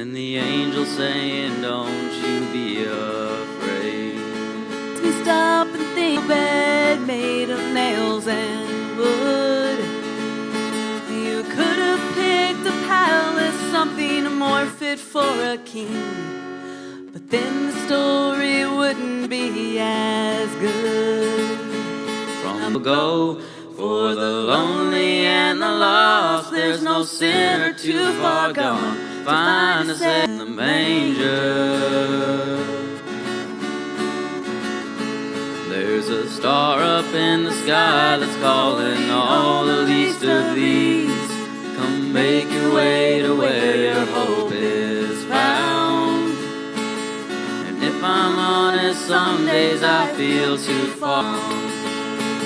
and the angels saying, don't you be afraid. We stop and think, a bed made of nails and wood. You could have picked a palace, something more fit for a king, but then the story wouldn't be as good. From go for the lonely and the lost, there's no sinner too far gone to find us in the manger. There's a star up in the sky that's calling all the least of these. Come make your way to where your hope is found. And if I'm honest, some days I feel too far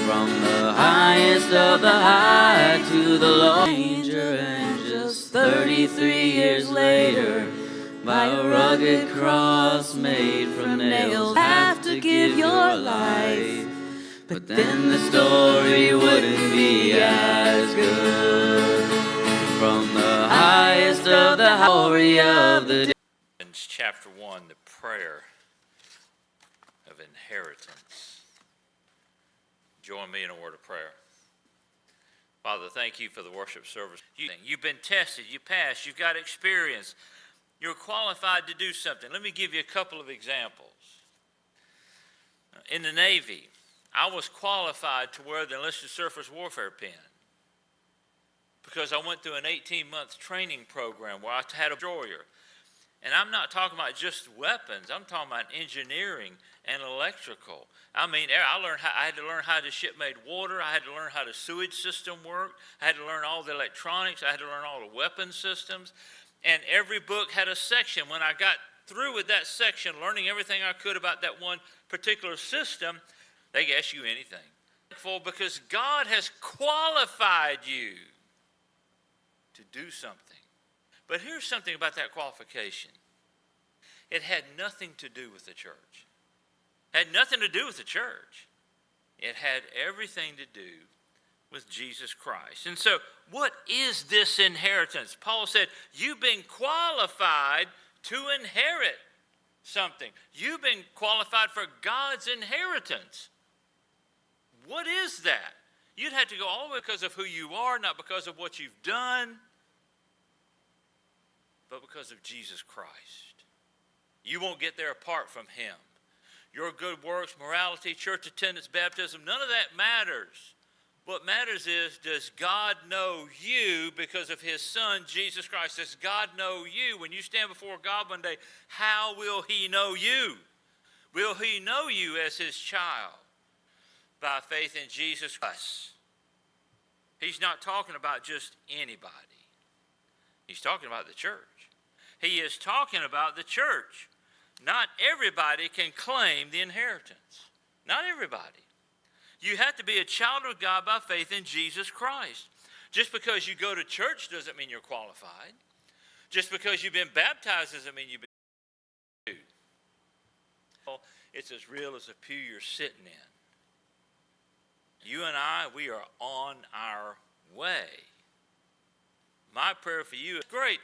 from the highest of the high to the low manger. And just 33 years later, by a rugged cross made from nails, have to give your life. But then the story wouldn't be as good. From the highest of the glory of the Chapter 1, the prayer of inheritance. Join me in a word of prayer. Father, thank you for the worship service. You've been tested, you passed, you've got experience. You're qualified to do something. Let me give you a couple of examples. In the Navy, I was qualified to wear the enlisted surface warfare pin because I went through an 18-month training program where I had a destroyer. And I'm not talking about just weapons. I'm talking about engineering and electrical. I mean, I had to learn how the ship made water. I had to learn how the sewage system worked. I had to learn all the electronics. I had to learn all the weapon systems. And every book had a section. When I got through with that section, learning everything I could about that one particular system, they could ask you anything. Because God has qualified you to do something. But here's something about that qualification. It had nothing to do with the church. It had nothing to do with the church. It had everything to do with Jesus Christ. And so, what is this inheritance? Paul said, you've been qualified to inherit something. You've been qualified for God's inheritance. What is that? You'd have to go all the way because of who you are, not because of what you've done, but because of Jesus Christ. You won't get there apart from him. Your good works, morality, church attendance, baptism, none of that matters. What matters is, does God know you because of his son, Jesus Christ? Does God know you? When you stand before God one day, how will he know you? Will he know you as his child? By faith in Jesus Christ. He's not talking about just anybody. He's talking about the church. He is talking about the church. Not everybody can claim the inheritance. Not everybody. You have to be a child of God by faith in Jesus Christ. Just because you go to church doesn't mean you're qualified. Just because you've been baptized doesn't mean you've been saved. It's as real as the pew you're sitting in. You and I, we are on our way. My prayer for you is great.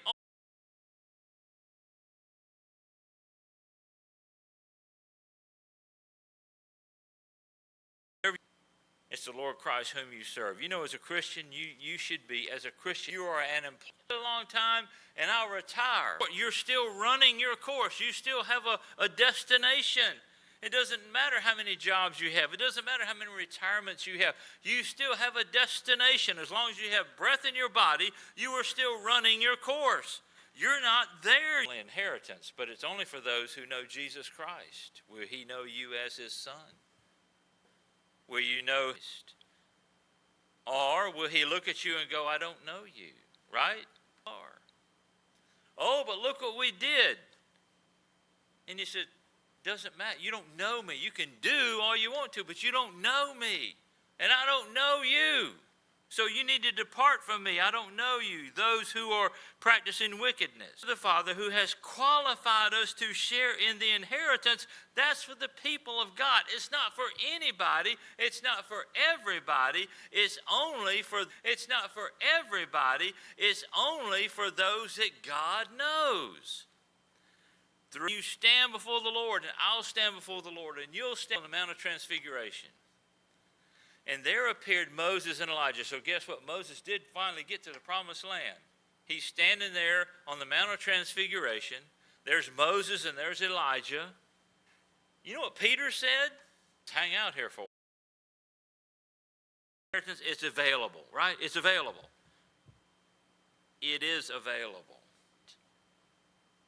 It's the Lord Christ whom you serve. You know, as a Christian, you should be, as a Christian, you are an employee a long time, and I'll retire. You're still running your course. You still have a destination. It doesn't matter how many jobs you have. It doesn't matter how many retirements you have. You still have a destination. As long as you have breath in your body, you are still running your course. You're not there. Inheritance, but it's only for those who know Jesus Christ. Will he know you as his son? Will you know? Or will he look at you and go, I don't know you, right? Or, oh, but look what we did. And you said, doesn't matter. You don't know me. You can do all you want to, but you don't know me. And I don't know you. So you need to depart from me. I don't know you, those who are practicing wickedness. The Father who has qualified us to share in the inheritance, that's for the people of God. It's not for anybody. It's not for everybody. It's not for everybody. It's only for those that God knows. You stand before the Lord, and I'll stand before the Lord, and you'll stand on the Mount of Transfiguration. And there appeared Moses and Elijah. So guess what? Moses did finally get to the promised land. He's standing there on the Mount of Transfiguration. There's Moses and there's Elijah. You know what Peter said? Hang out here for. It's available, right? It's available. It is available.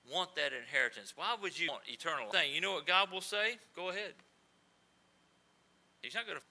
Want that inheritance. Why would you want eternal life? You know what God will say? Go ahead. He's not going to